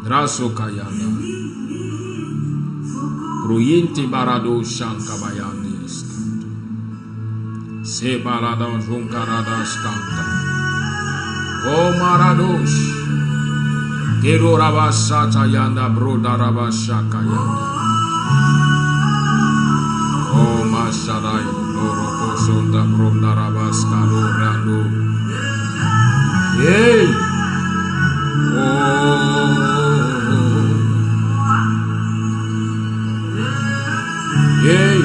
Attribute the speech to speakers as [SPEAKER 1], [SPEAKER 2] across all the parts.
[SPEAKER 1] Midraso kayanda. Pruyinti barado shankabayandi skanto. Se balada junkarada skanta. O maradosh. Gero rabasata yanda broda rabashaka yanda. O masadai loro posonda broda rabaskado rando. Hey. Hey,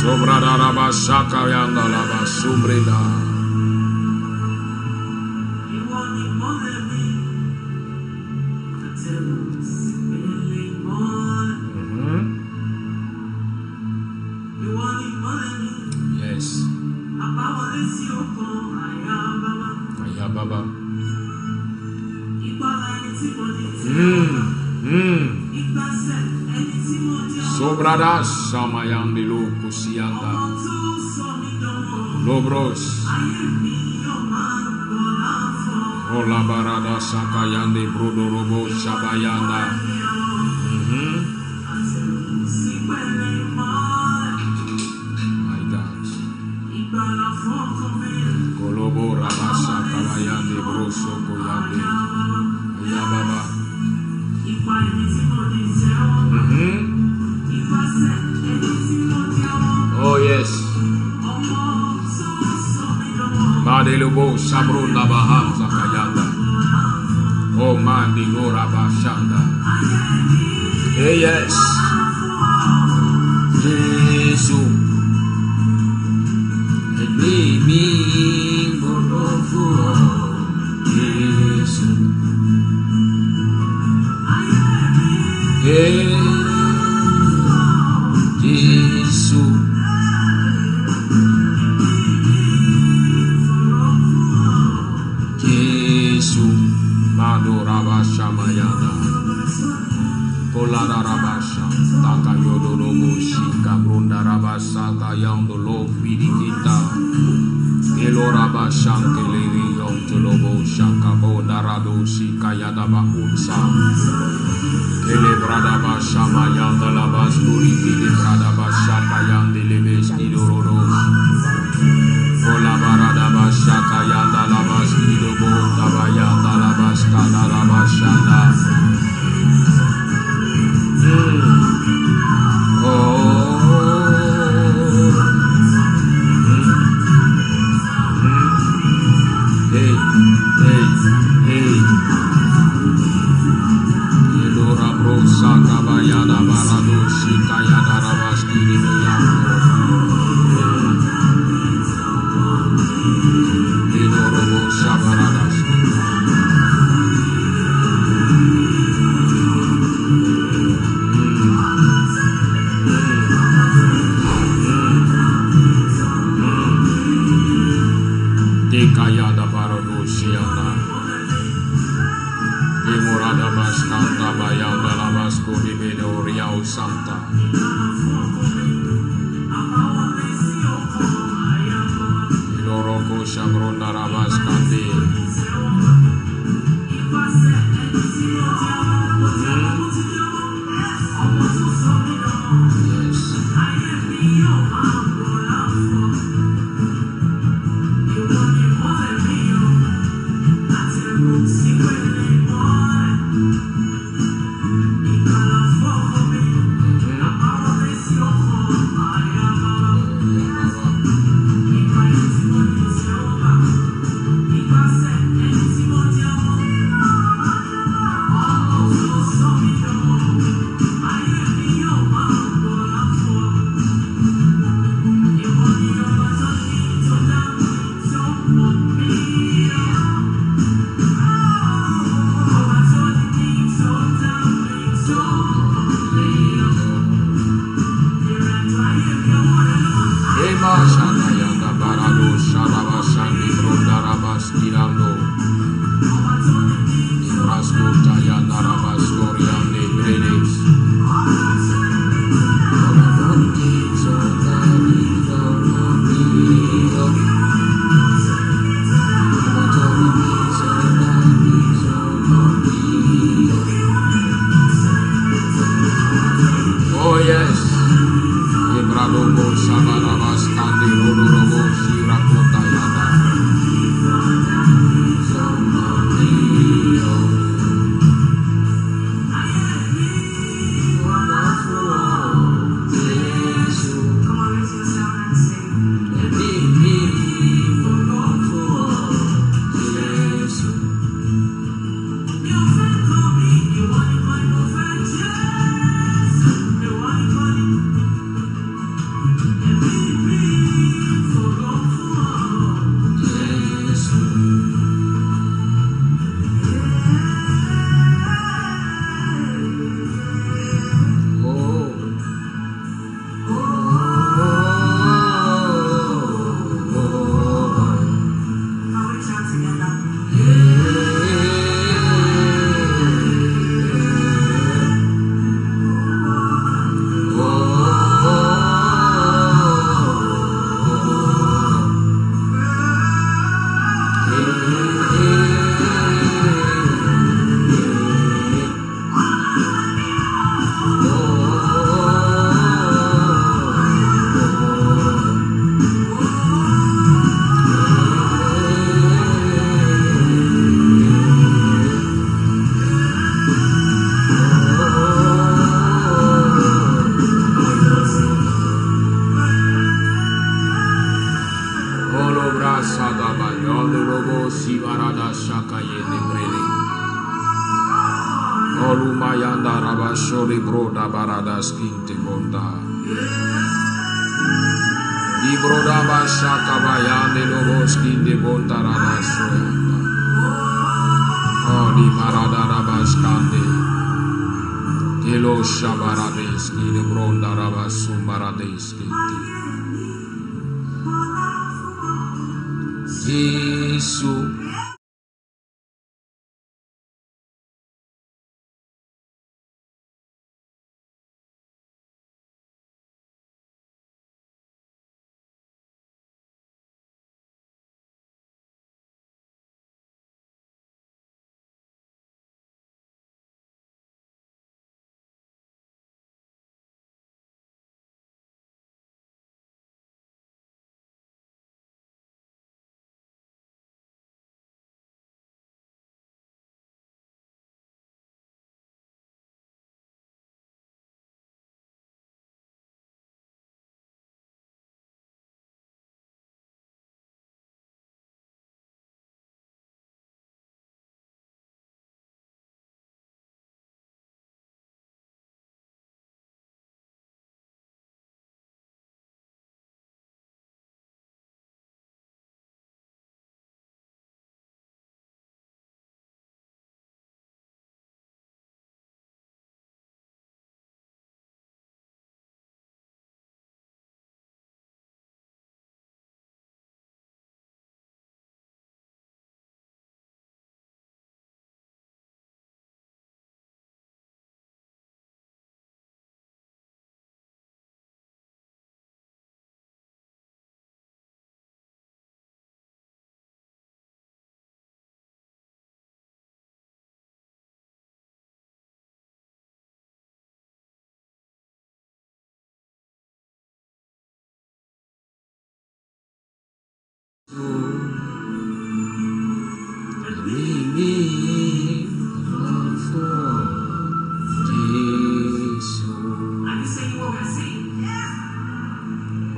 [SPEAKER 1] sobrada rabashaka yanda lava subreda. Yes. Ayababa. Sobrada shamayandi lo kusianda. Lobros. Ola barada sakayandi brodorobo shabayanda. My God. Kolobo rabasa kabayandi broso koyandi. Ayababa. Oh yes. Madelubo sabrunda bahamza kayanda. Oh mandi gora bashanda. Hey yes. Jesus. Me gorofu. Jesus. Hey. Jesus. Shamayada Kolada Rabasha Taka Yodorobo Shika Brunda Rabasa Tayando Lo Vidikita Elo Rabashan Keleri Yomtolobo Shakabo Narado Shika Yadaba Unsa Kele Bradaba Shamayanda Labas Puri Kili Bradaba Shaka Yandi Lebes Idororo Kola Baradaba Shaka Yanda Labas Idobo Tabayanda Labas Kada Rabashanda Olumayanda rabashori broda baradas kinte bonda. Ibroda bashaka bayande loboski de bonda radashoyanda. Oli marada rabashkande. Kelo shabaradeski de bronda rabasumaradeski. Jesus.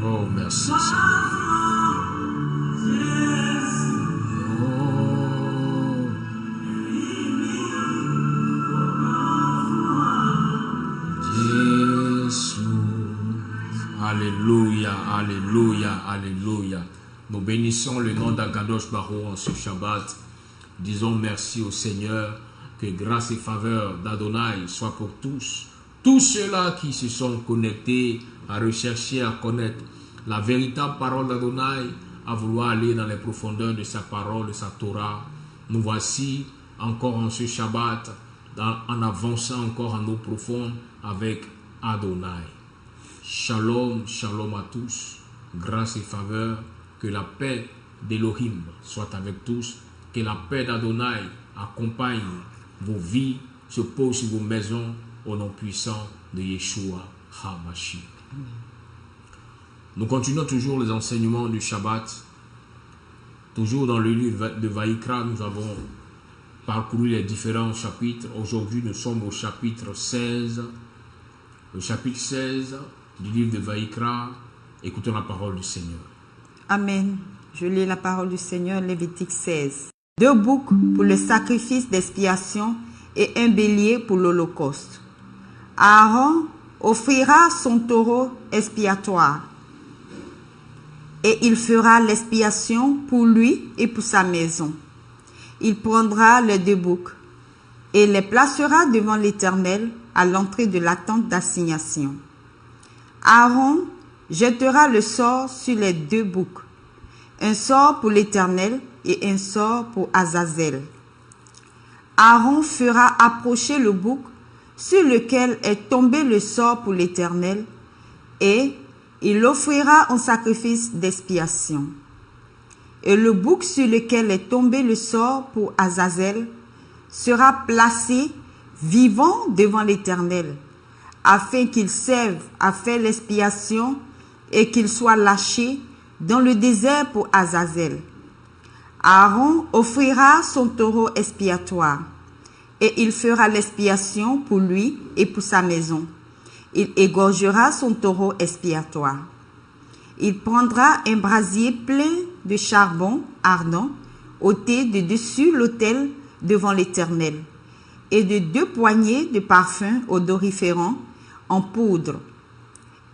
[SPEAKER 1] Oh, merci Alléluia, alléluia, alléluia. Nous bénissons le nom d'Akadosh Baruch en ce Shabbat. Disons merci au Seigneur, que grâce et faveur d'Adonai soient pour tous. Tous ceux-là qui se sont connectés à rechercher, à connaître la véritable parole d'Adonai, à vouloir aller dans les profondeurs de sa parole, de sa Torah. Nous voici encore en ce Shabbat, en avançant encore en eau profonde avec Adonai. Shalom, shalom à tous. Grâce et faveur, que la paix d'Elohim soit avec tous. Que la paix d'Adonai accompagne vos vies, se pose sur vos maisons au nom puissant de Yeshua HaMashiach. Nous continuons toujours les enseignements du Shabbat. Toujours dans le livre de Vaïkra, nous avons parcouru les différents chapitres. Aujourd'hui, nous sommes au chapitre 16. Le chapitre 16 du livre de Vaïkra. Écoutons la parole du Seigneur.
[SPEAKER 2] Amen. Je lis la parole du Seigneur, Lévitique 16. 2 boucs pour le sacrifice d'expiation et un bélier pour l'holocauste. Aaron offrira son taureau expiatoire et il fera l'expiation pour lui et pour sa maison. Il prendra les 2 boucs et les placera devant l'Éternel à l'entrée de la tente d'assignation. Aaron jettera le sort sur les 2 boucs, un sort pour l'Éternel et un sort pour Azazel. Aaron fera approcher le bouc sur lequel est tombé le sort pour l'Éternel et il l'offrira en sacrifice d'expiation. Et le bouc sur lequel est tombé le sort pour Azazel sera placé vivant devant l'Éternel, afin qu'il serve à faire l'expiation et qu'il soit lâché dans le désert pour Azazel. Aaron offrira son taureau expiatoire et il fera l'expiation pour lui et pour sa maison. Il égorgera son taureau expiatoire. Il prendra un brasier plein de charbon ardent ôté de dessus l'autel devant l'Éternel et de 2 poignées de parfum odoriférant en poudre.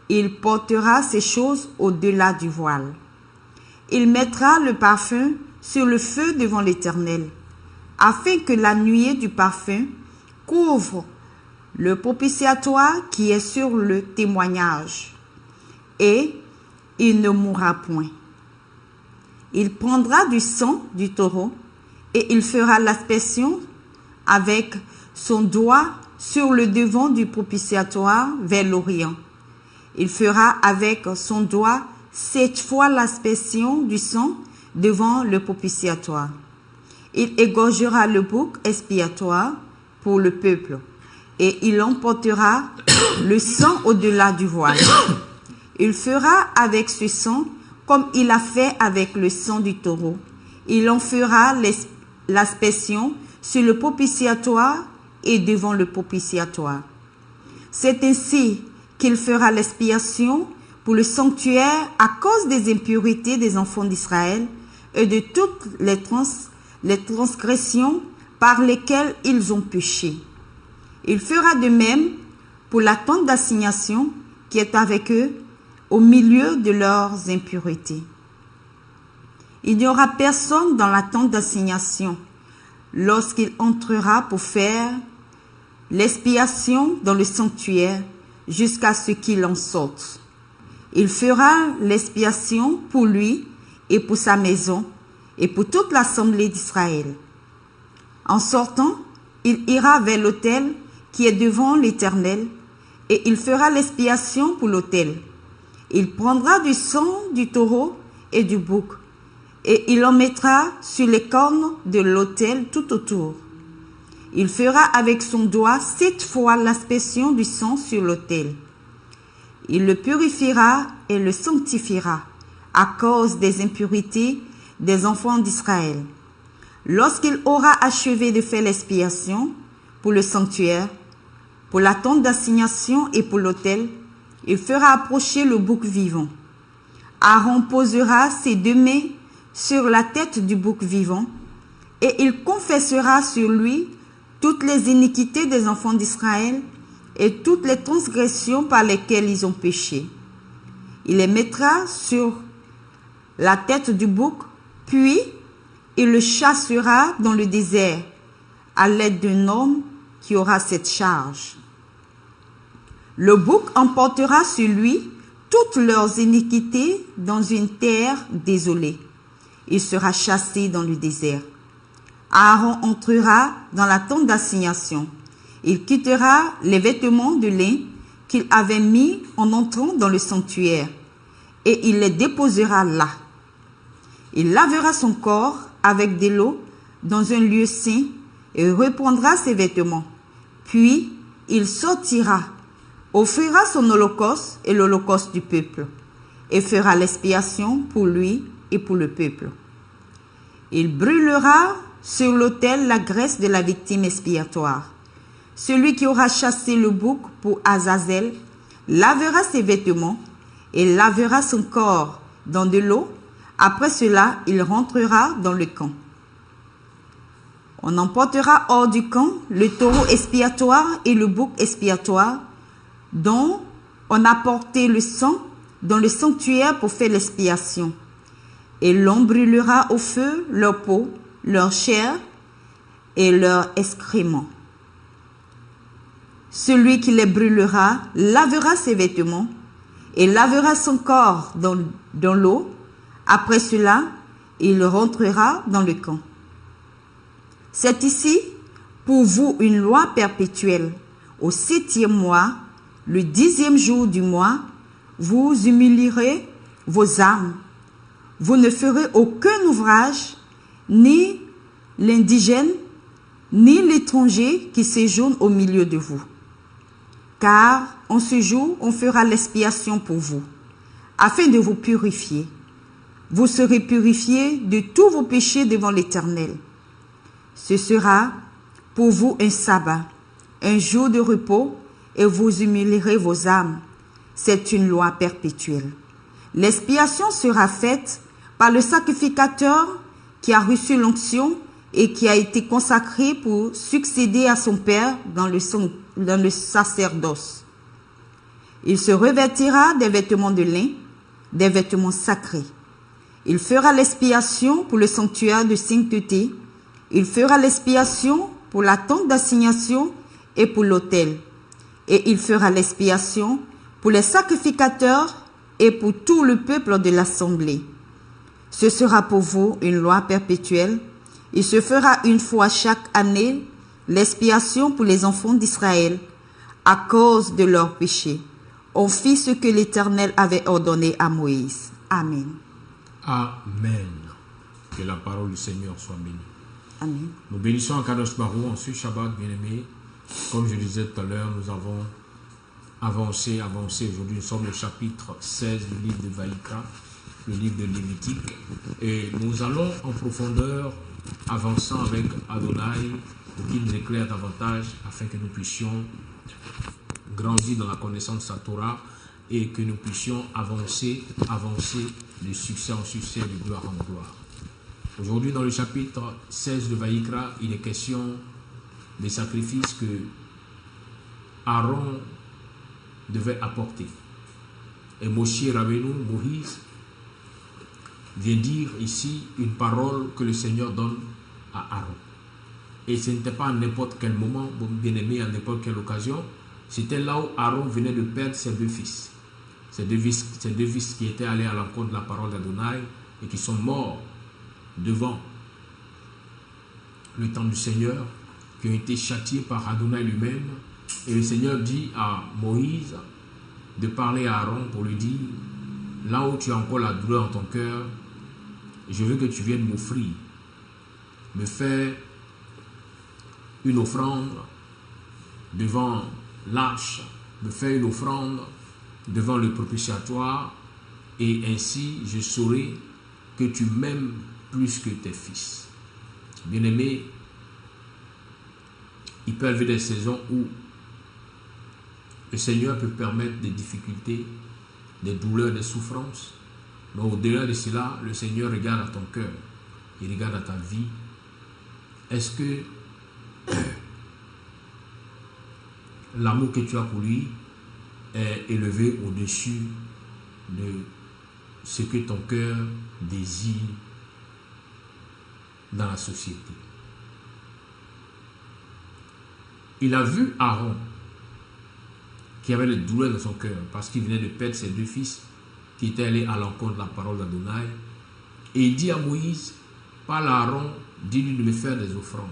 [SPEAKER 2] Il portera ces choses au-delà du voile. Il mettra le parfum sur le feu devant l'Éternel, afin que la nuée du parfum couvre le propitiatoire qui est sur le témoignage, et il ne mourra point. Il prendra du sang du taureau, et il fera l'aspersion avec son doigt sur le devant du propitiatoire vers l'Orient. Il fera avec son doigt 7 fois l'aspersion du sang devant le propitiatoire. Il égorgera le bouc expiatoire pour le peuple, et il emportera le sang au-delà du voile. Il fera avec ce sang comme il a fait avec le sang du taureau. Il en fera l'aspersion sur le propitiatoire et devant le propitiatoire. C'est ainsi qu'il fera l'expiation pour le sanctuaire à cause des impuretés des enfants d'Israël et de toutes les transgressions par lesquelles ils ont péché. Il fera de même pour la tente d'assignation qui est avec eux au milieu de leurs impuretés. Il n'y aura personne dans la tente d'assignation lorsqu'il entrera pour faire l'expiation dans le sanctuaire jusqu'à ce qu'il en sorte. Il fera l'expiation pour lui et pour sa maison et pour toute l'assemblée d'Israël. En sortant, il ira vers l'autel qui est devant l'Éternel et il fera l'expiation pour l'autel. Il prendra du sang du taureau et du bouc et il en mettra sur les cornes de l'autel tout autour. Il fera avec son doigt 7 fois l'aspersion du sang sur l'autel. Il le purifiera et le sanctifiera à cause des impuretés des enfants d'Israël. Lorsqu'il aura achevé de faire l'expiation pour le sanctuaire, pour la tente d'assignation et pour l'autel, il fera approcher le bouc vivant. Aaron posera ses 2 mains sur la tête du bouc vivant et il confessera sur lui toutes les iniquités des enfants d'Israël et toutes les transgressions par lesquelles ils ont péché. Il les mettra sur la tête du bouc, puis il le chassera dans le désert à l'aide d'un homme qui aura cette charge. Le bouc emportera sur lui toutes leurs iniquités dans une terre désolée. Il sera chassé dans le désert. Aaron entrera dans la tente d'assignation. Il quittera les vêtements de lin qu'il avait mis en entrant dans le sanctuaire et il les déposera là. Il lavera son corps avec de l'eau dans un lieu saint et reprendra ses vêtements. Puis il sortira, offrira son holocauste et l'holocauste du peuple et fera l'expiation pour lui et pour le peuple. Il brûlera sur l'autel la graisse de la victime expiatoire. Celui qui aura chassé le bouc pour Azazel lavera ses vêtements et lavera son corps dans de l'eau. Après cela, il rentrera dans le camp. On emportera hors du camp le taureau expiatoire et le bouc expiatoire dont on a porté le sang dans le sanctuaire pour faire l'expiation. Et l'on brûlera au feu leur peau, leur chair et leur excrément. Celui qui les brûlera lavera ses vêtements et lavera son corps dans l'eau. Après cela, il rentrera dans le camp. C'est ici pour vous une loi perpétuelle. Au 7e mois, le 10e jour du mois, vous humilierez vos âmes. Vous ne ferez aucun ouvrage, ni l'indigène, ni l'étranger qui séjourne au milieu de vous. Car en ce jour, on fera l'expiation pour vous, afin de vous purifier. Vous serez purifiés de tous vos péchés devant l'Éternel. Ce sera pour vous un sabbat, un jour de repos, et vous humilierez vos âmes. C'est une loi perpétuelle. L'expiation sera faite par le sacrificateur qui a reçu l'onction et qui a été consacré pour succéder à son père dans le sacerdoce. Il se revêtira des vêtements de lin, des vêtements sacrés. Il fera l'expiation pour le sanctuaire de sainteté. Il fera l'expiation pour la tente d'assignation et pour l'autel. Et il fera l'expiation pour les sacrificateurs et pour tout le peuple de l'assemblée. Ce sera pour vous une loi perpétuelle. Il se fera une fois chaque année l'expiation pour les enfants d'Israël à cause de leurs péchés. On fit ce que l'Éternel avait ordonné à Moïse. Amen.
[SPEAKER 1] Amen. Que la parole du Seigneur soit bénie.
[SPEAKER 2] Amen.
[SPEAKER 1] Nous bénissons Akadosh Baruch en ce Shabbat bien-aimé. Comme je le disais tout à l'heure, nous avons avancé. Aujourd'hui, nous sommes au chapitre 16 du livre de Vaïkra, le livre de Lévitique. Et nous allons en profondeur, avançant avec Adonai, pour qu'il nous éclaire davantage, afin que nous puissions grandir dans la connaissance de sa Torah et que nous puissions avancer de succès en succès, de gloire en gloire. Aujourd'hui, dans le chapitre 16 de Vaïkra, il est question des sacrifices que Aaron devait apporter. Et Moshe Rabbeinu, Moïse, vient dire ici une parole que le Seigneur donne à Aaron. Et ce n'était pas à n'importe quel moment, bien aimé, à n'importe quelle occasion. C'était là où Aaron venait de perdre ses deux fils. Ces deux fils qui étaient allés à l'encontre de la parole d'Adonai et qui sont morts devant le temple du Seigneur, qui ont été châtiés par Adonai lui-même. Et le Seigneur dit à Moïse de parler à Aaron pour lui dire: là où tu as encore la douleur en ton cœur, je veux que tu viennes m'offrir, me faire une offrande devant l'arche, me faire une offrande devant le propitiatoire, et ainsi je saurai que tu m'aimes plus que tes fils. Bien-aimé, il peut y avoir des saisons où le Seigneur peut permettre des difficultés, des douleurs, des souffrances. Mais au-delà de cela, le Seigneur regarde à ton cœur, il regarde à ta vie. Est-ce que l'amour que tu as pour lui est élevé au-dessus de ce que ton cœur désire dans la société? Il a vu Aaron qui avait les douleurs dans son cœur parce qu'il venait de perdre ses deux fils qui étaient allés à l'encontre de la parole d'Adonai. Et il dit à Moïse: parle à Aaron, dis-lui de me faire des offrandes.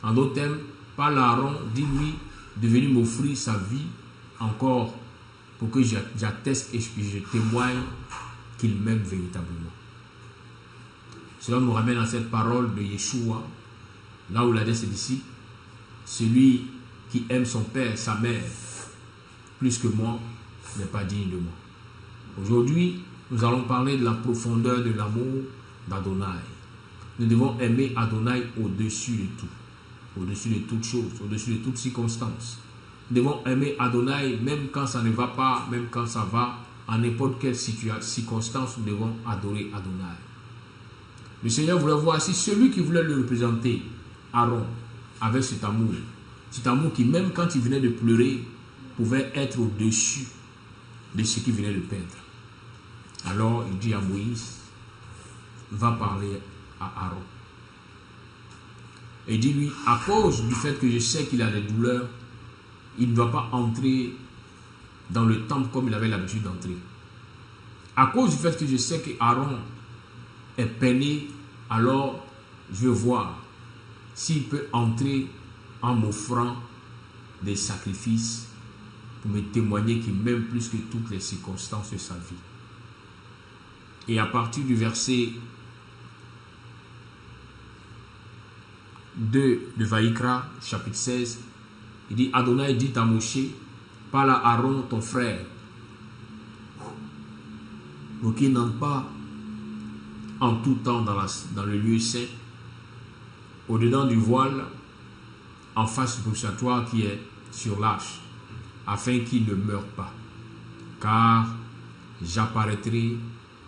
[SPEAKER 1] En d'autres termes, parle à Aaron, dis-lui de venir m'offrir sa vie encore pour que j'atteste et je témoigne qu'il m'aime véritablement. Cela nous ramène à cette parole de Yeshua, là où il a dit à ses disciples: celui qui aime son père, sa mère, plus que moi, n'est pas digne de moi. Aujourd'hui, nous allons parler de la profondeur de l'amour d'Adonai. Nous devons aimer Adonai au-dessus de tout, au-dessus de toutes choses, au-dessus de toutes circonstances. Nous devons aimer Adonai même quand ça ne va pas, même quand ça va, en n'importe quelle circonstance, nous devons adorer Adonai. Le Seigneur voulait voir si celui qui voulait le représenter, Aaron, avait cet amour qui, même quand il venait de pleurer, pouvait être au-dessus de ce qu'il venait de perdre. Alors il dit à Moïse: va parler à Aaron. Et dis-lui: à cause du fait que je sais qu'il a des douleurs, il ne doit pas entrer dans le temple comme il avait l'habitude d'entrer. À cause du fait que je sais que Aaron est peiné, alors je veux voir s'il peut entrer en m'offrant des sacrifices pour me témoigner qu'il m'aime plus que toutes les circonstances de sa vie. Et à partir du verset 2 de Vaïkra, chapitre 16, il dit: Adonai dit à Moshe, parle à Aaron ton frère, pour qu'il n'entre pas en tout temps dans le lieu saint, au-dedans du voile, en face du propitiatoire qui est sur l'arche, afin qu'il ne meure pas. Car j'apparaîtrai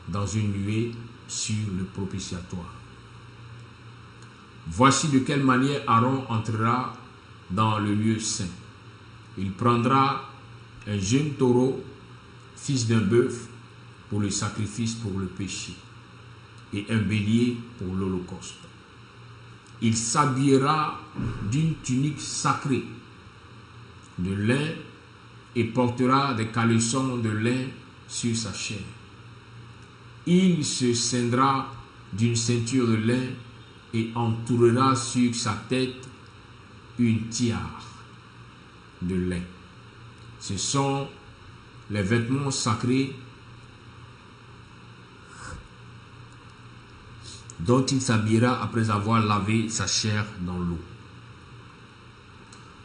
[SPEAKER 1] dans une nuée sur le propitiatoire. Voici de quelle manière Aaron entrera dans le lieu saint. Il prendra un jeune taureau, fils d'un bœuf, pour le sacrifice pour le péché, et un bélier pour l'holocauste. Il s'habillera d'une tunique sacrée de lin et portera des caleçons de lin sur sa chair. Il se ceindra d'une ceinture de lin et entourera sur sa tête une tiare de lin. Ce sont les vêtements sacrés dont il s'habillera après avoir lavé sa chair dans l'eau.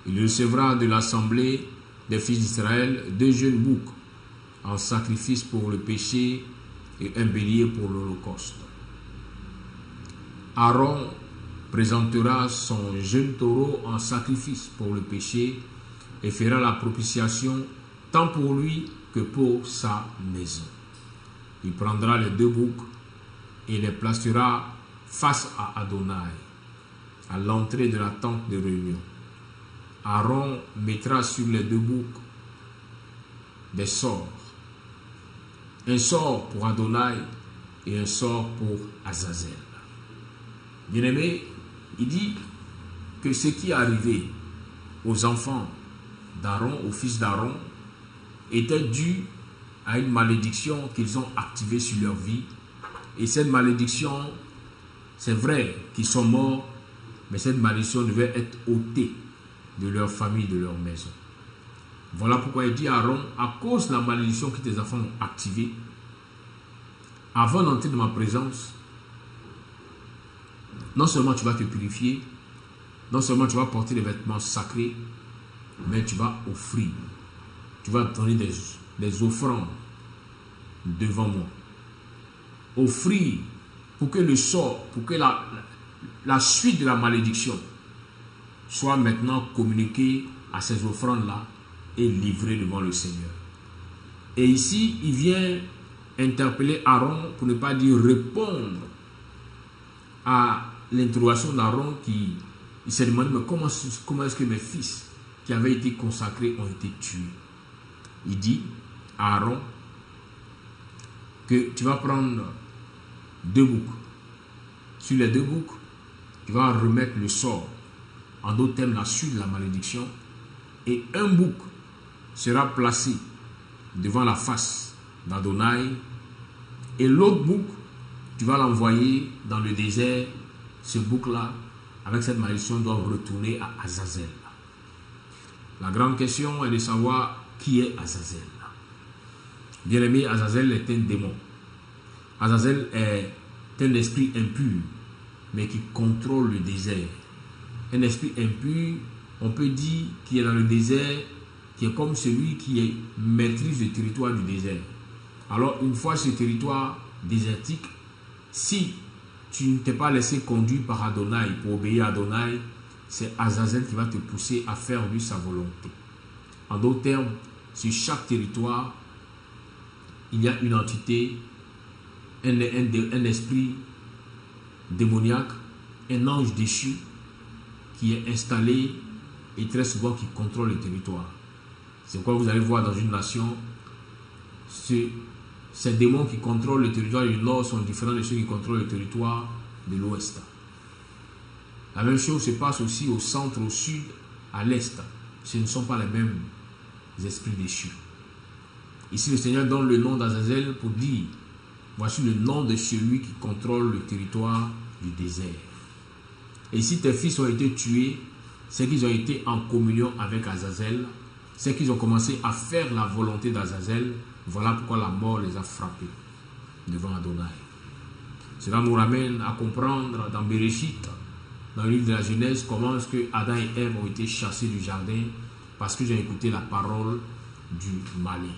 [SPEAKER 1] Il recevra de l'assemblée des fils d'Israël 2 jeunes boucs en sacrifice pour le péché et un bélier pour l'holocauste. Aaron présentera son jeune taureau en sacrifice pour le péché et fera la propitiation tant pour lui que pour sa maison. Il prendra les 2 boucs et les placera face à Adonai, à l'entrée de la tente de réunion. Aaron mettra sur les 2 boucs des sorts, un sort pour Adonai et un sort pour Azazel. Bien-aimé, il dit que ce qui est arrivé aux enfants d'Aaron, aux fils d'Aaron, était dû à une malédiction qu'ils ont activée sur leur vie. Et cette malédiction, c'est vrai qu'ils sont morts, mais cette malédiction devait être ôtée de leur famille, de leur maison. Voilà pourquoi il dit à Aaron, à cause de la malédiction que tes enfants ont activée, avant d'entrer dans ma présence, non seulement tu vas te purifier, non seulement tu vas porter des vêtements sacrés, mais tu vas offrir, tu vas donner des offrandes devant moi. Offrir pour que le sort, pour que la suite de la malédiction soit maintenant communiquée à ces offrandes-là et livrée devant le Seigneur. Et ici, il vient interpeller Aaron, pour ne pas dire répondre à l'interrogation d'Aaron qui s'est demandé, mais comment est-ce que mes fils qui avaient été consacrés ont été tués? Il dit à Aaron que tu vas prendre 2 boucs. Sur les 2 boucs, tu vas remettre le sort, en d'autres termes la suite de la malédiction, et un bouc sera placé devant la face d'Adonai, et l'autre bouc, tu vas l'envoyer dans le désert. Ce bouc-là, avec cette malédiction, doit retourner à Azazel. La grande question est de savoir qui est Azazel. Bien-aimé, Azazel est un démon. Azazel est un esprit impur, mais qui contrôle le désert. Un esprit impur, on peut dire, qui est dans le désert, qui est comme celui qui maîtrise le territoire du désert. Alors, une fois ce territoire désertique, si tu ne t'es pas laissé conduire par Adonai pour obéir à Adonai, c'est Azazel qui va te pousser à faire lui sa volonté. En d'autres termes, sur chaque territoire, il y a une entité, un esprit démoniaque, un ange déchu qui est installé et très souvent qui contrôle le territoire. C'est pourquoi vous allez voir dans une nation, ces démons qui contrôlent le territoire du nord sont différents de ceux qui contrôlent le territoire de l'ouest. La même chose se passe aussi au centre, au sud, à l'est. Ce ne sont pas les mêmes esprits déchus. Ici, le Seigneur donne le nom d'Azazel pour dire, voici le nom de celui qui contrôle le territoire du désert. Et si tes fils ont été tués, c'est qu'ils ont été en communion avec Azazel, c'est qu'ils ont commencé à faire la volonté d'Azazel. Voilà pourquoi la mort les a frappés devant Adonai. Cela nous ramène à comprendre dans Bereshit, dans le livre de la Genèse, comment est-ce que Adam et Ève ont été chassés du jardin parce qu'ils ont écouté la parole du malin.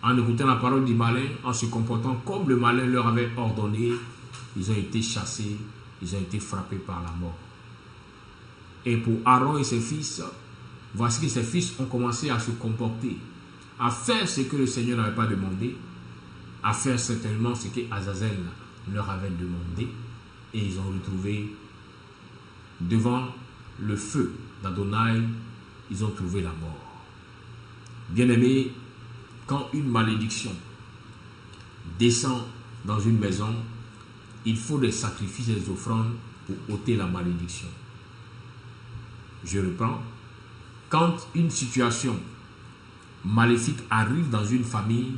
[SPEAKER 1] En écoutant la parole du malin, en se comportant comme le malin leur avait ordonné, ils ont été chassés, ils ont été frappés par la mort. Et pour Aaron et ses fils, voici que ses fils ont commencé à se comporter, à faire ce que le Seigneur n'avait pas demandé, à faire certainement ce que Azazel leur avait demandé, et ils ont retrouvé devant le feu d'Adonai, ils ont trouvé la mort. Bien-aimés, quand une malédiction descend dans une maison, il faut des sacrifices et des offrandes pour ôter la malédiction. Je reprends. Quand une situation maléfique arrive dans une famille,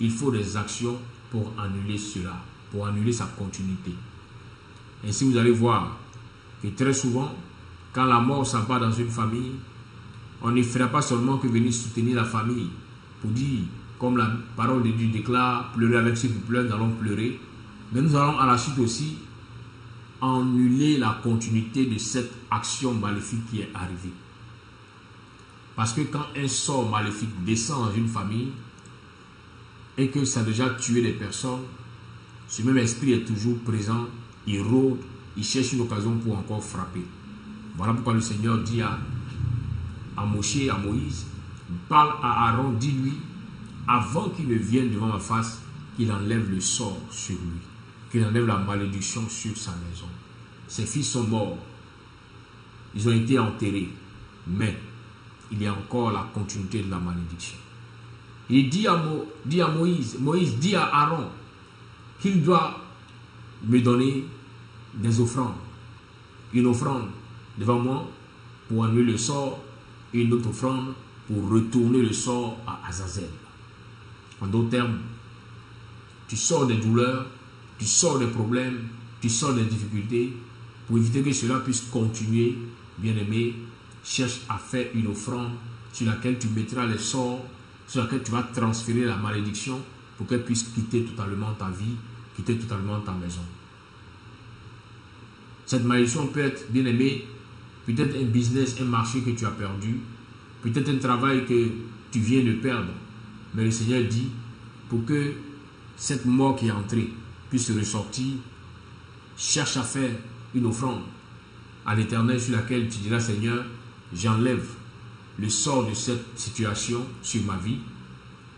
[SPEAKER 1] il faut des actions pour annuler cela, pour annuler sa continuité. Ainsi, vous allez voir que très souvent, quand la mort s'abat dans une famille, on ne fera pas seulement que venir soutenir la famille pour dire, comme la parole de Dieu déclare, pleurer avec ceux qui pleurent, nous allons pleurer. Mais nous allons à la suite aussi annuler la continuité de cette action maléfique qui est arrivée. Parce que quand un sort maléfique descend dans une famille et que ça a déjà tué des personnes, ce même esprit est toujours présent, il rôde, il cherche une occasion pour encore frapper. Voilà pourquoi le Seigneur dit à Moshe, à Moïse, parle à Aaron, dis-lui, avant qu'il ne vienne devant ma face, qu'il enlève le sort sur lui, qu'il enlève la malédiction sur sa maison. Ses fils sont morts, ils ont été enterrés, mais il y a encore la continuité de la malédiction. Il dit à Moïse, Moïse dit à Aaron qu'il doit me donner des offrandes, une offrande devant moi pour annuler le sort et une autre offrande pour retourner le sort à Azazel. En d'autres termes, tu sors des douleurs, tu sors des problèmes, tu sors des difficultés. Pour éviter que cela puisse continuer, bien-aimé, cherche à faire une offrande sur laquelle tu mettras les sorts, sur laquelle tu vas transférer la malédiction pour qu'elle puisse quitter totalement ta vie, quitter totalement ta maison. Cette malédiction peut être, bien-aimé, peut-être un business, un marché que tu as perdu, peut-être un travail que tu viens de perdre. Mais le Seigneur dit, pour que cette mort qui est entrée puisse ressortir, cherche à faire une offrande à l'Éternel sur laquelle tu diras, Seigneur, j'enlève le sort de cette situation sur ma vie,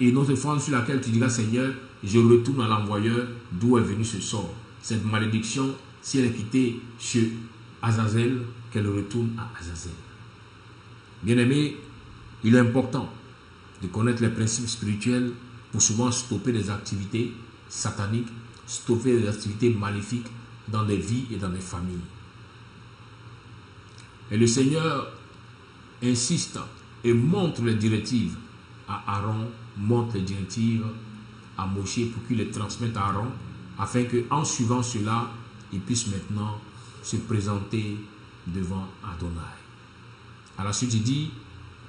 [SPEAKER 1] et une autre offrande sur laquelle tu diras, Seigneur, je retourne à l'envoyeur d'où est venu ce sort. Cette malédiction, si elle est quittée chez Azazel, qu'elle retourne à Azazel. Bien-aimé, il est important de connaître les principes spirituels pour souvent stopper des activités sataniques, stopper des activités maléfiques dans des vies et dans des familles. Et le Seigneur insiste et montre les directives à Aaron, montre les directives à Moshe pour qu'il les transmette à Aaron, afin qu'en suivant cela, il puisse maintenant se présenter devant Adonai. À la suite, il dit,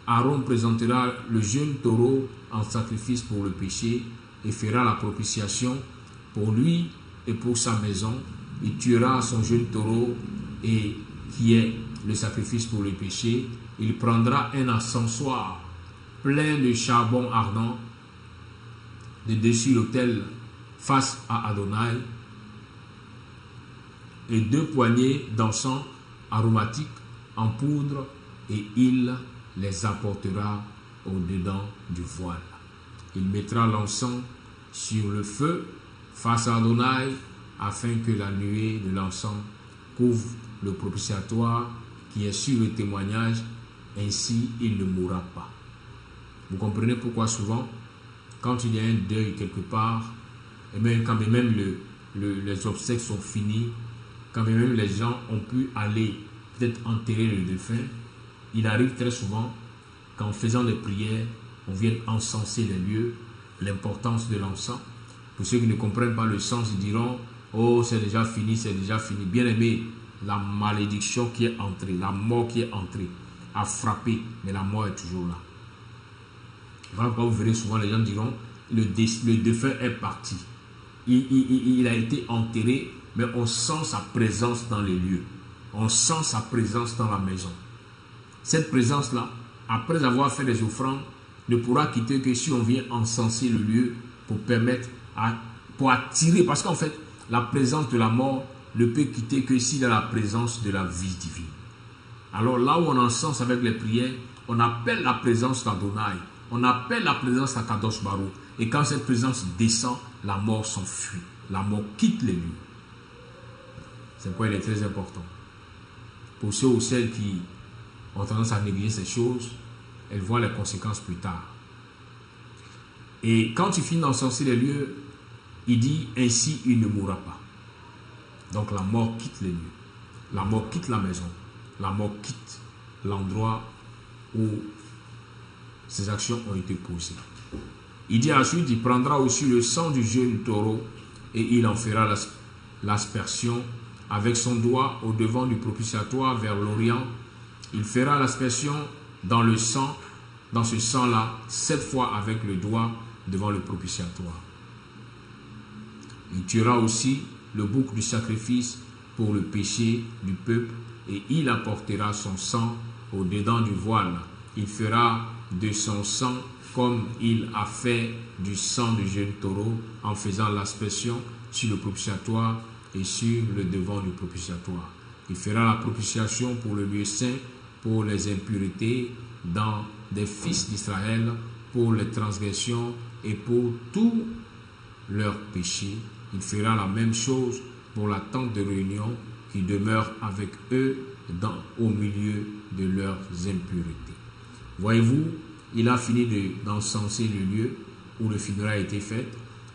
[SPEAKER 1] Aaron présentera le jeune taureau en sacrifice pour le péché et fera la propitiation pour lui et pour sa maison. Il tuera son jeune taureau et qui est le sacrifice pour le péché. Il prendra un encensoir plein de charbon ardent de dessus l'autel face à Adonai et 2 poignées d'encens aromatique en poudre et il les apportera au-dedans du voile. Il mettra l'encens sur le feu face à Adonai afin que la nuée de l'encens couvre le propitiatoire qui est sur le témoignage, ainsi il ne mourra pas. Vous comprenez pourquoi souvent, quand il y a un deuil quelque part, et même quand même les obsèques sont finis, quand même les gens ont pu aller peut-être enterrer le défunt, il arrive très souvent qu'en faisant des prières, on vienne encenser les lieux, l'importance de l'encens. Pour ceux qui ne comprennent pas le sens, ils diront, oh c'est déjà fini, c'est déjà fini. Bien aimé, la malédiction qui est entrée, la mort qui est entrée, a frappé, mais la mort est toujours là. Voilà pourquoi vous verrez souvent les gens diront, le défunt est parti. Il a été enterré, mais on sent sa présence dans les lieux. On sent sa présence dans la maison. Cette présence-là, après avoir fait des offrandes, ne pourra quitter que si on vient encenser le lieu pour permettre, pour attirer. Parce qu'en fait, la présence de la mort ne peut quitter que s'il y a la présence de la vie divine. Alors là où on encense avec les prières, on appelle la présence d'Adonai. On appelle la présence d'Akadosh Baruch. Et quand cette présence descend, la mort s'enfuit. La mort quitte les lieux. C'est pourquoi il est très important. pour ceux ou celles qui ont tendance à négliger ces choses, elles voient les conséquences plus tard. Et quand il finit d'encenser les lieux, il dit « Ainsi il ne mourra pas ». Donc la mort quitte les lieux. La mort quitte la maison. La mort quitte l'endroit où ces actions ont été posées. Il dit ensuite, il prendra aussi le sang du jeune taureau et il en fera l'aspersion avec son doigt au devant du propitiatoire vers l'Orient. Il fera l'aspersion dans le sang, dans ce sang-là, 7 fois avec le doigt devant le propitiatoire. Il tuera aussi le bouc du sacrifice pour le péché du peuple et il apportera son sang au-dedans du voile. Il fera de son sang comme il a fait du sang du jeune taureau en faisant l'aspersion sur le propitiatoire et sur le devant du propitiatoire. Il fera la propitiation pour le lieu saint, pour les impuretés dans des fils d'Israël, pour les transgressions et pour tous leurs péchés. Il fera la même chose pour la tente de réunion qui demeure avec eux au milieu de leurs impuretés. Voyez-vous, il a fini d'encenser le lieu où le funérail a été fait.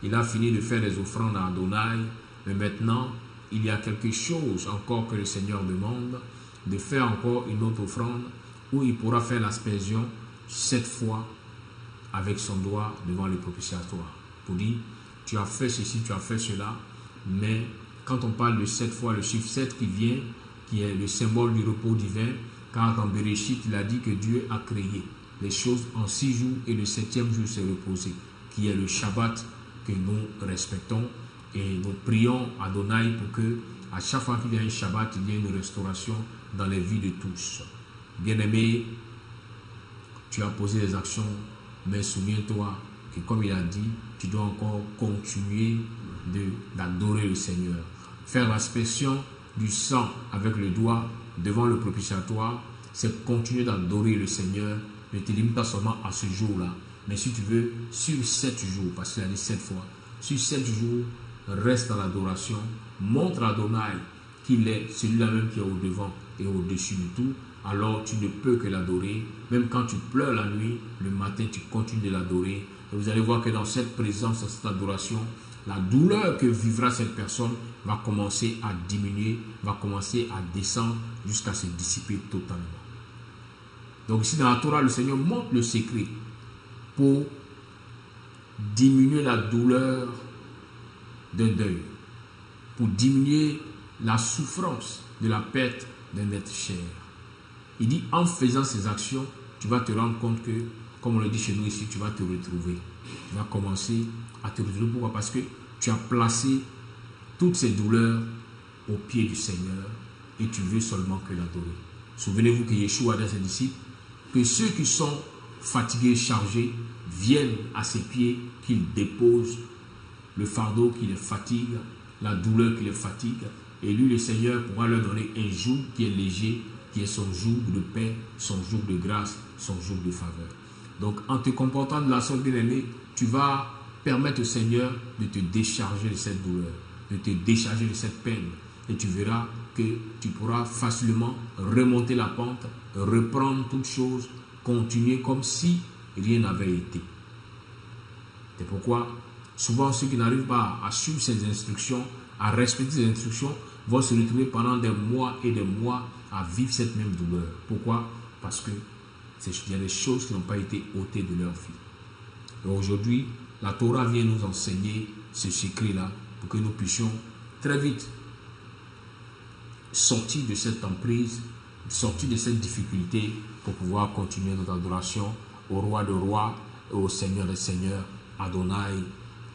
[SPEAKER 1] Il a fini de faire les offrandes à Adonai. Mais maintenant, il y a quelque chose encore que le Seigneur demande, de faire encore une autre offrande où il pourra faire l'aspersion 7 fois avec son doigt devant le propitiatoire. Pour dire, tu as fait ceci, tu as fait cela, mais quand on parle de 7 fois, le chiffre 7 qui vient, qui est le symbole du repos divin, car dans Bereshit, il a dit que Dieu a créé les choses en 6 jours et le 7e jour s'est reposé, qui est le Shabbat que nous respectons et nous prions Adonai pour que à chaque fois qu'il y a un Shabbat, il y ait une restauration dans les vies de tous. Bien-aimé, tu as posé des actions, mais souviens-toi que comme il a dit, tu dois encore continuer d'adorer le Seigneur. Faire l'aspersion du sang avec le doigt devant le propitiatoire, c'est continuer d'adorer le Seigneur. Ne te limite pas seulement à ce jour-là, mais si tu veux, sur 7 jours, parce qu'il a dit 7 fois, sur 7 jours, reste dans l'adoration, montre à Adonai qu'il est celui-là même qui est au devant et au-dessus de tout, alors tu ne peux que l'adorer. Même quand tu pleures la nuit, le matin, tu continues de l'adorer. Et vous allez voir que dans cette présence, dans cette adoration, la douleur que vivra cette personne va commencer à diminuer, va commencer à descendre jusqu'à se dissiper totalement. Donc ici dans la Torah, le Seigneur montre le secret pour diminuer la douleur d'un deuil, pour diminuer la souffrance de la perte d'un être cher. Il dit, en faisant ces actions, tu vas te rendre compte que, comme on le dit chez nous ici, tu vas te retrouver. Tu vas commencer à te retrouver. Pourquoi? Parce que tu as placé toutes ces douleurs au pied du Seigneur et tu veux seulement que l'adorer. Souvenez-vous que Yeshua a dit à ses disciples que ceux qui sont fatigués, chargés, viennent à ses pieds, qu'ils déposent le fardeau qui les fatigue, la douleur qui les fatigue. Et lui, le Seigneur, pourra leur donner un jour qui est léger, qui est son jour de paix, son jour de grâce, son jour de faveur. Donc, en te comportant de la sorte, bien-aimé, tu vas permettre au Seigneur de te décharger de cette douleur, de te décharger de cette peine. Et tu verras que tu pourras facilement remonter la pente, reprendre toutes choses, continuer comme si rien n'avait été. C'est pourquoi, souvent, ceux qui n'arrivent pas à suivre ces instructions, à respecter ces instructions, vont se retrouver pendant des mois et des mois à vivre cette même douleur. Pourquoi? Parce qu'il y a des choses qui n'ont pas été ôtées de leur vie. Et aujourd'hui, la Torah vient nous enseigner ce secret-là pour que nous puissions très vite sortir de cette emprise, sortir de cette difficulté pour pouvoir continuer notre adoration au roi de rois et au Seigneur des seigneurs, Adonai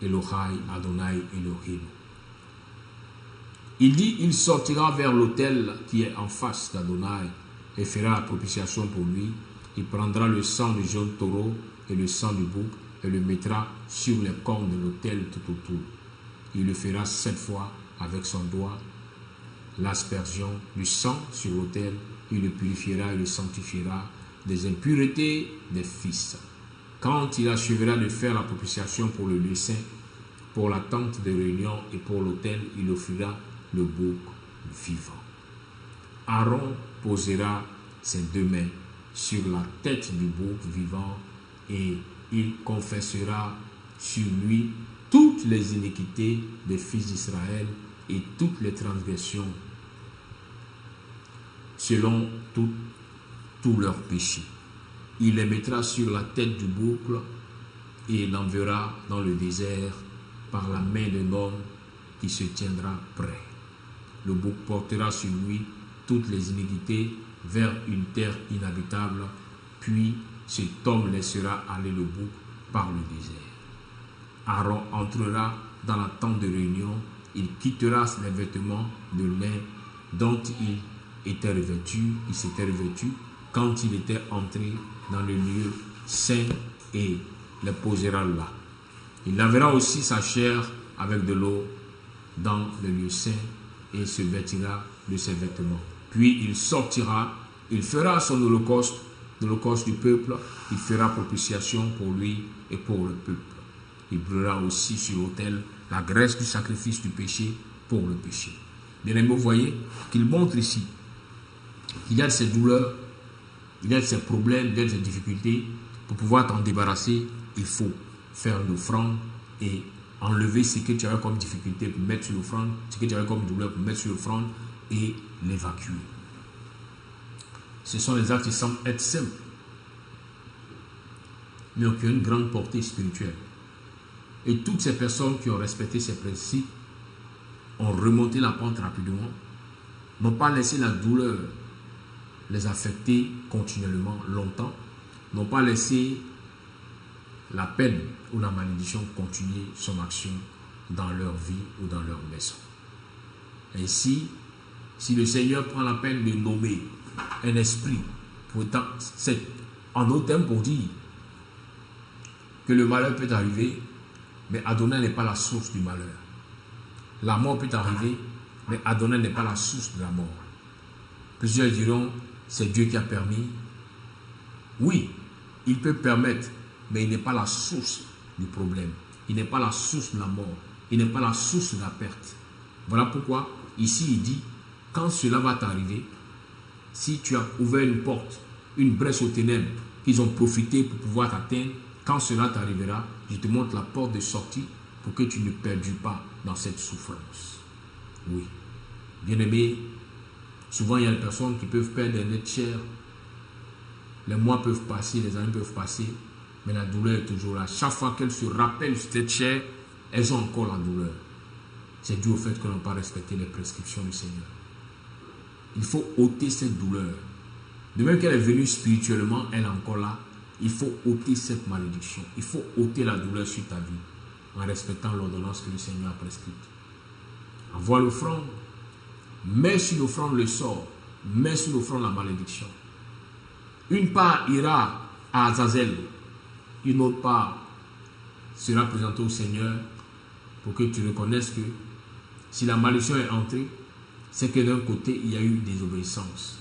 [SPEAKER 1] Elohai, Adonai Elohim. Il dit, il sortira vers l'autel qui est en face d'Adonai et fera la propitiation pour lui. Il prendra le sang du jeune taureau et le sang du bouc et le mettra sur les cornes de l'autel tout autour. Il le fera 7 fois avec son doigt. L'aspersion du sang sur l'autel, il le purifiera et le sanctifiera des impuretés des fils. Quand il achèvera de faire la propitiation pour le lieu saint, pour la tente de réunion et pour l'autel, il offrira le bouc vivant. Aaron posera ses 2 mains sur la tête du bouc vivant et il confessera sur lui toutes les iniquités des fils d'Israël et toutes les transgressions selon tous leurs péchés. Il les mettra sur la tête du bouc et l'enverra dans le désert par la main d'un homme qui se tiendra prêt. Le bouc portera sur lui toutes les iniquités vers une terre inhabitable, puis cet homme laissera aller le bouc par le désert. Aaron entrera dans la tente de réunion, il quittera les vêtements de lin dont il s'était revêtu quand il était entré dans le lieu saint et les posera là. Il lavera aussi sa chair avec de l'eau dans le lieu saint et se vêtira de ses vêtements. Puis il sortira, il fera son holocauste, l'holocauste du peuple, il fera propitiation pour lui et pour le peuple. Il brûlera aussi sur l'autel la graisse du sacrifice du péché pour le péché. Bien aimé, vous voyez qu'il montre ici qu'il y a de ces douleurs, il y a de ces problèmes, il y a de ces difficultés. Pour pouvoir t'en débarrasser, il faut faire une offrande et enlever ce que tu avais comme difficulté pour mettre sur l'offrande, ce que tu avais comme douleur pour mettre sur l'offrande et l'évacuer. Ce sont des actes qui semblent être simples, mais qui ont une grande portée spirituelle. Et toutes ces personnes qui ont respecté ces principes ont remonté la pente rapidement, n'ont pas laissé la douleur les affecter continuellement, longtemps, n'ont pas laissé la peine ou la malédiction continuer son action dans leur vie ou dans leur maison. Ainsi, si le Seigneur prend la peine de nommer un esprit, pourtant, c'est en autre terme pour dire que le malheur peut arriver, mais Adonai n'est pas la source du malheur. La mort peut arriver, mais Adonai n'est pas la source de la mort. Plusieurs diront, c'est Dieu qui a permis. Oui, il peut permettre, mais il n'est pas la source du problème. Il n'est pas la source de la mort. Il n'est pas la source de la perte. Voilà pourquoi, ici, il dit, quand cela va t'arriver, si tu as ouvert une porte, une brèche aux ténèbres, qu'ils ont profité pour pouvoir t'atteindre, quand cela t'arrivera, je te montre la porte de sortie pour que tu ne perdues pas dans cette souffrance. Oui. Bien-aimé, souvent il y a des personnes qui peuvent perdre un être cher. Les mois peuvent passer, les années peuvent passer, mais la douleur est toujours là. Chaque fois qu'elles se rappellent cet être cher, elles ont encore la douleur. C'est dû au fait qu'elles n'ont pas respecté les prescriptions du Seigneur. Il faut ôter cette douleur. De même qu'elle est venue spirituellement, elle est encore là. Il faut ôter cette malédiction. Il faut ôter la douleur sur ta vie en respectant l'ordonnance que le Seigneur a prescrite. Envoie l'offrande, mets sur l'offrande le sort, mets sur l'offrande la malédiction. Une part ira à Azazel, une autre part sera présentée au Seigneur pour que tu reconnaisses que si la malédiction est entrée, c'est que d'un côté il y a eu des obéissances,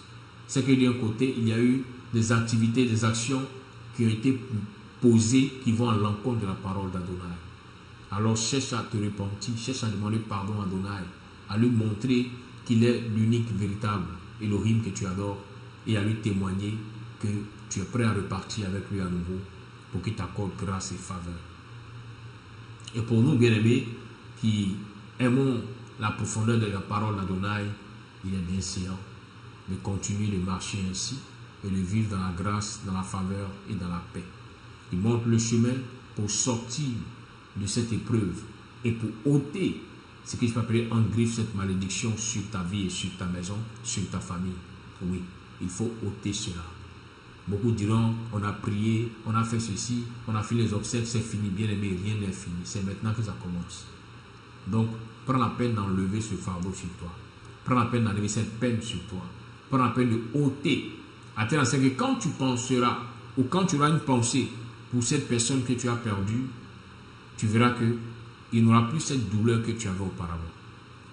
[SPEAKER 1] c'est que d'un côté il y a eu des activités, des actions qui ont été posées, qui vont à l'encontre de la parole d'Adonai. Alors cherche à te repentir, cherche à demander pardon à Adonai, à lui montrer qu'il est l'unique véritable Elohim que tu adores et à lui témoigner que tu es prêt à repartir avec lui à nouveau pour qu'il t'accorde grâce et faveur. Et pour nous bien-aimés qui aimons la profondeur de la parole d'Adonai, il est bien séant de continuer de marcher ainsi et de vivre dans la grâce, dans la faveur et dans la paix. Il montre le chemin pour sortir de cette épreuve et pour ôter ce que je peux appeler en griffe cette malédiction sur ta vie et sur ta maison, sur ta famille. Oui, il faut ôter cela. Beaucoup diront, on a prié, on a fait ceci, on a fait les obsèques, c'est fini, bien aimé, rien n'est fini. C'est maintenant que ça commence. Donc, prends la peine d'enlever ce fardeau sur toi. Prends la peine d'enlever cette peine sur toi. Prends la peine de ôter. À tel enseigne que quand tu penseras, ou quand tu auras une pensée pour cette personne que tu as perdue, tu verras qu'il n'aura plus cette douleur que tu avais auparavant.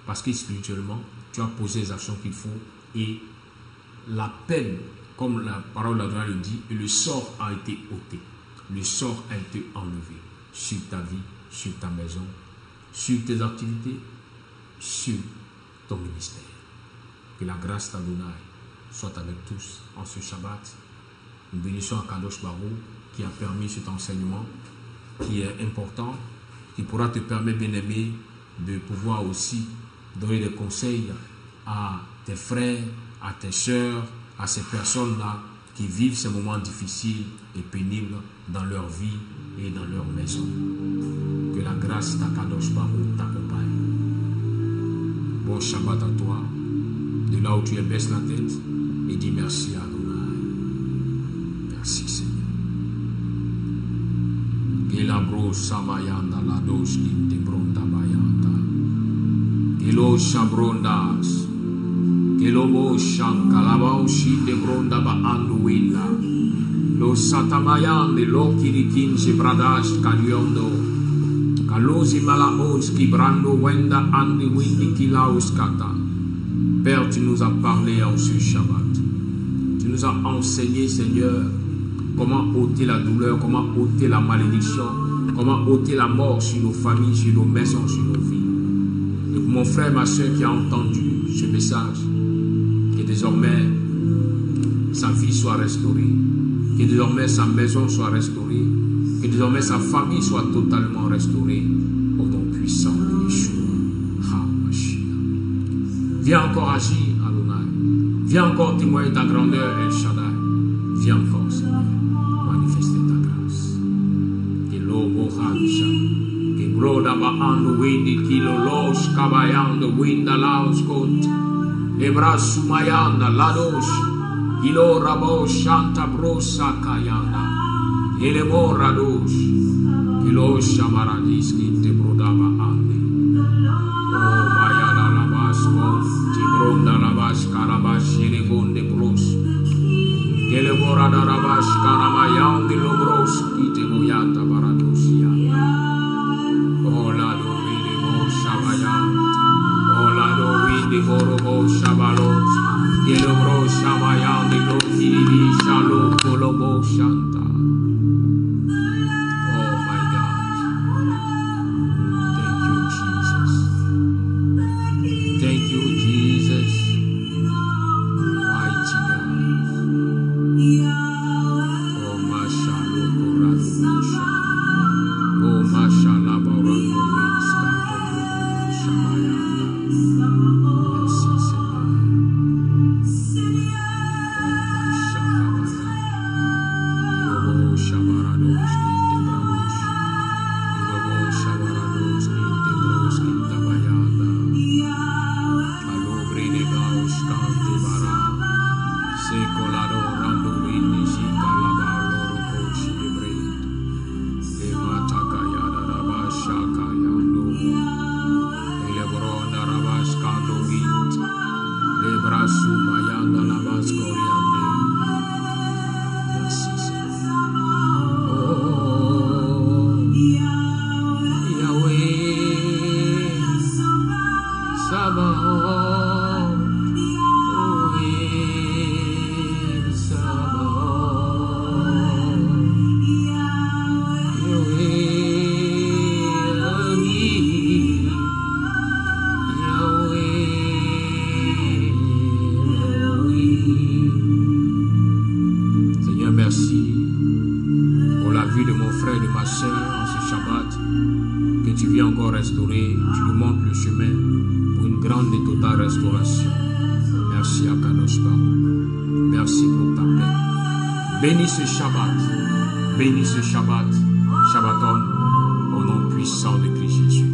[SPEAKER 1] Parce que spirituellement, tu as posé les actions qu'il faut et la peine, comme la parole d'Adonai le dit, et le sort a été ôté. Le sort a été enlevé sur ta vie, sur ta maison, sur tes activités, sur ton ministère. Que la grâce d'Adonai soit avec tous en ce Shabbat. Nous bénissons Akadosh Baruch qui a permis cet enseignement qui est important, qui pourra te permettre, bien-aimé, de pouvoir aussi donner des conseils à tes frères, à tes sœurs, à ces personnes-là qui vivent ces moments difficiles et pénibles dans leur vie et dans leur maison. Que la grâce d'Akadosh Baruch t'accompagne. Bon Shabbat à toi. De là où tu es, baisse la tête et dis merci à Adonai. Merci Seigneur. Gelabro Samayanda Lados Kinte Bronda Bayanda. Gelo Shabrondas. Gelobo Shankalabao Shinde Bronda Baandu Winda. Lo Satamayande Lo Kirikin Sebradash Kalyondo. Kalosi Malaos Kibrando Wenda Andi Windi Kilaos Kata. Père, tu nous as parlé en ce Shabbat. Tu nous as enseigné, Seigneur, comment ôter la douleur, comment ôter la malédiction, comment ôter la mort sur nos familles, sur nos maisons, sur nos vies. Et pour mon frère, ma soeur qui a entendu ce message, que désormais sa vie soit restaurée, que désormais sa maison soit restaurée, que désormais sa famille soit totalement restaurée au nom puissant de Yeshua. Viens encore agir, Adonai. Viens encore témoigner ta grandeur, El Shaddai. Viens encore, Seigneur, manifester ta grâce. Que l'obo hansha, que broda baando windi kilo los kabayando winda laos kot, ebra sumayanda lados, kilo rabo shanta brosa kayanda, elebo rados, kilo shamaradis kinte broda baande. Oh mayana labas Ronda Rabash Karabash Yelebonde Bros Yeleborada Rabash Karamayan de Lobros Ite Boyata Baradosia Ola do Vide Bo Shabayan Ola do Vide Borobo Shabalos Yelebro Shabayan de Lokiri Shalo Kolobo Shanta. Oh my God. Thank you, Jesus. Thank you, Jesus. Mighty God. Oh, Mashallah, Koradusha. Oh, Mashallah, Borando, Winska, Shabayanda. Merci, Seigneur. Oh, Mashallah, Ilobo, Shabarados, Kintebrados. Ilobo, Shabarados, Kintebros, Kintabayanda. Secolado rando vindi si calaba loro cosi ebre e mataka yada rabasha kayando ele bronda rabascando vint le brasu mayanda labascoriande. Merci Seigneur. Oh Yahweh Sabaoth. Que tu viens encore restaurer, tu nous montres le chemin pour une grande et totale restauration. Merci à Akadosh Baruch. Merci pour ta paix. Bénis ce Shabbat. Bénis ce Shabbat. Shabbaton au nom puissant de Christ Jésus.